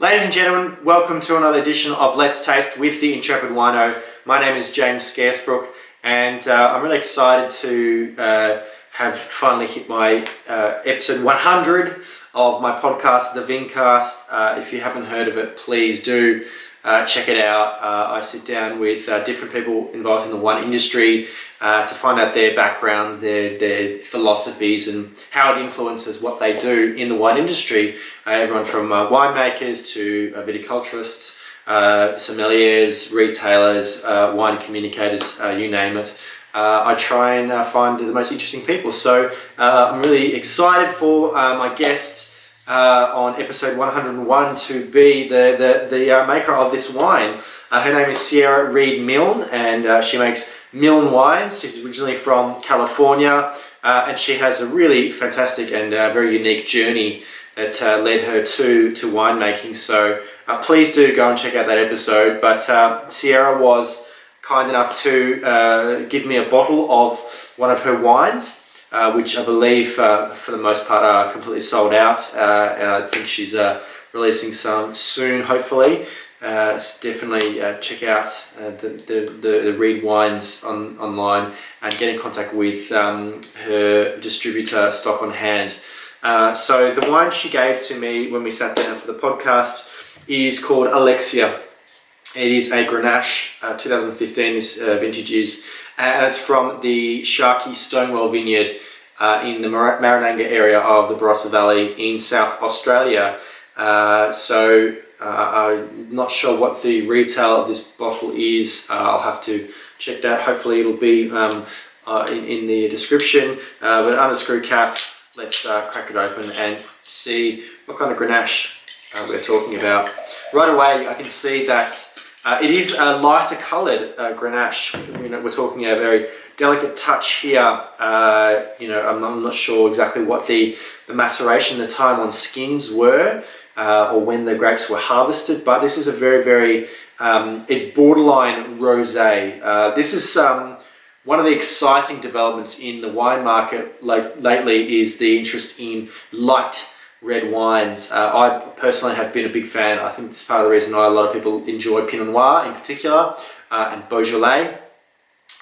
Ladies and gentlemen, welcome to another edition of Let's Taste with the Intrepid Wino. My name is James Scaresbrook, and I'm really excited to have finally hit my episode 100 of my podcast, the Vincast. If you haven't heard of it, please do check it out. I sit down with different people involved in the wine industry to find out their backgrounds, their philosophies, and how it influences what they do in the wine industry. Everyone from winemakers to viticulturists, sommeliers, retailers, wine communicators, you name it. I try and find the most interesting people. So I'm really excited for my guest on episode 101 to be the maker of this wine. Her name is Sierra Reed Milne, and she makes Milne wines. She's originally from California, and she has a really fantastic and very unique journey that led her to winemaking. So please do go and check out that episode. But Sierra was kind enough to give me a bottle of one of her wines, which I believe for the most part are completely sold out, and I think she's releasing some soon, hopefully. So definitely check out the Reed wines online and get in contact with her distributor, stock on hand. So the wine she gave to me when we sat down for the podcast is called Alexia. It is a Grenache, 2015 vintage is, and it's from the Sharkey Stonewell Vineyard in the Marananga area of the Barossa Valley in South Australia. So I'm not sure what the retail of this bottle is. I'll have to check that. Hopefully it'll be in the description. But under screw cap, let's crack it open and see what kind of Grenache we're talking about. Right away I can see that it is a lighter coloured Grenache. We're talking a very delicate touch here. I'm not sure exactly what the maceration, the time on skins were, or when the grapes were harvested, but this is a very, very, it's borderline rosé. This is one of the exciting developments in the wine market lately is the interest in light red wines. I personally have been a big fan. I think it's part of the reason why a lot of people enjoy Pinot Noir in particular, and Beaujolais,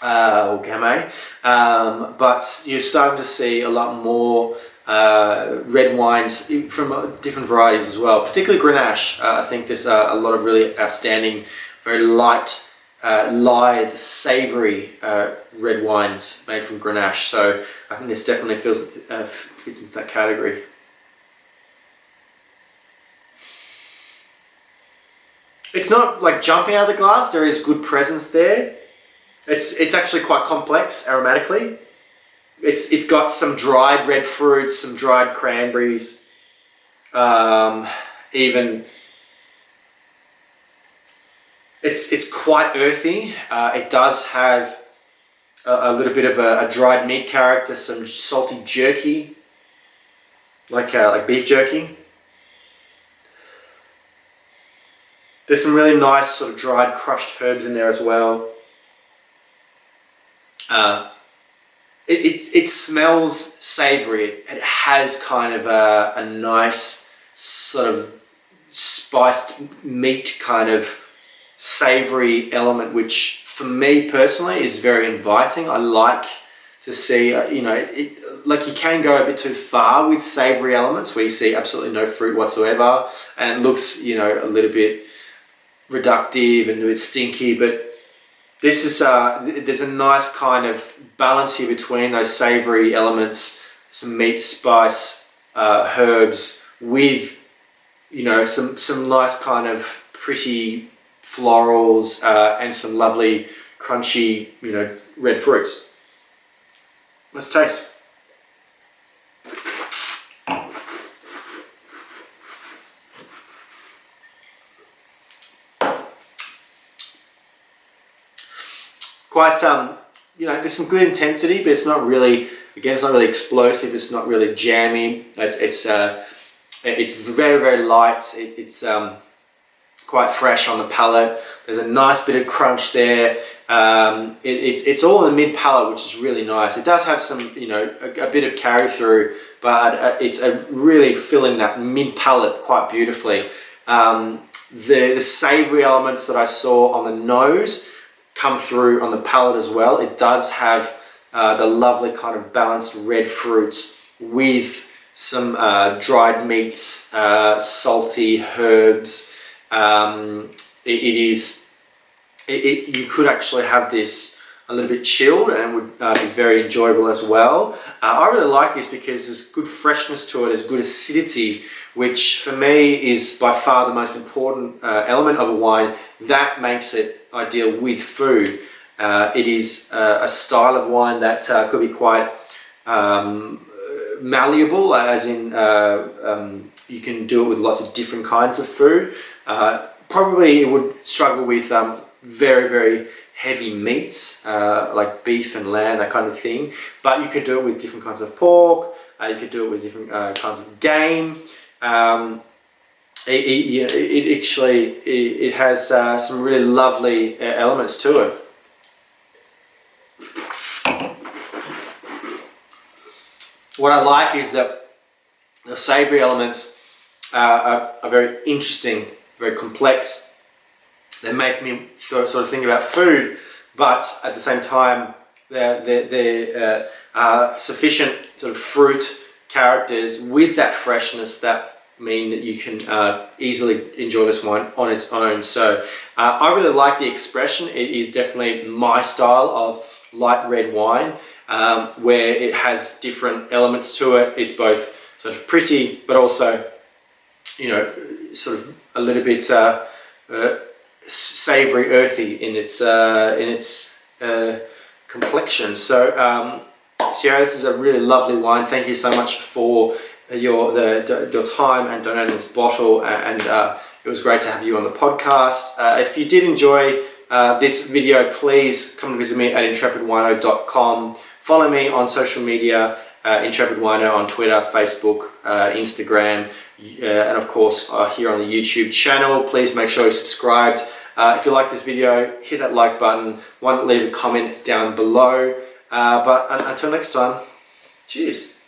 or Gamay. But you're starting to see a lot more red wines from different varieties as well, particularly Grenache. I think there's a lot of really outstanding, very light, lithe, savoury red wines made from Grenache. So I think this definitely fits into that category. It's not like jumping out of the glass. There is good presence there. It's actually quite complex aromatically. It's got some dried red fruits, some dried cranberries, even it's quite earthy. It does have a little bit of a dried meat character, some salty jerky, like beef jerky. There's some really nice sort of dried crushed herbs in there as well. It smells savoury. It has kind of a nice sort of spiced meat kind of savoury element, which for me personally is very inviting. I like to see, like you can go a bit too far with savoury elements where you see absolutely no fruit whatsoever and it looks, a little bit reductive and a bit stinky, but this is there's a nice kind of balance here between those savoury elements, some meat, spice, herbs, with some nice kind of pretty florals and some lovely crunchy red fruits. Let's taste. Quite, there's some good intensity, but it's not really, again, it's not really explosive. It's not really jammy. It's very, very light. It's quite fresh on the palate. There's a nice bit of crunch there. It's all in the mid palate, which is really nice. It does have some, a bit of carry through, but it's really filling that mid palate quite beautifully. The savoury elements that I saw on the nose come through on the palate as well. It does have the lovely kind of balanced red fruits with some dried meats, salty herbs. You could actually have this a little bit chilled and it would be very enjoyable as well. I really like this because there's good freshness to it, there's good acidity, which for me is by far the most important element of a wine. That makes it ideal with food. It is a style of wine that could be quite malleable, as in you can do it with lots of different kinds of food. Probably it would struggle with very, very heavy meats like beef and lamb, that kind of thing. But you could do it with different kinds of pork. You could do it with different kinds of game. It has some really lovely elements to it. What I like is that the savoury elements are very interesting, very complex. They make me sort of think about food, but at the same time, they're sufficient sort of fruit characters with that freshness that mean that you can easily enjoy this wine on its own. So I really like the expression. It is definitely my style of light red wine, where it has different elements to it. It's both sort of pretty, but also, you know, sort of a little bit savoury, earthy in its complexion. So Sierra, this is a really lovely wine. Thank you so much for your time and donating this bottle, and it was great to have you on the podcast. If you did enjoy this video, please come and visit me at IntrepidWino.com. Follow me on social media, IntrepidWino on Twitter, Facebook, Instagram, and of course here on the YouTube channel. Please make sure you're subscribed. If you like this video, hit that like button. Leave a comment down below. But until next time, cheers.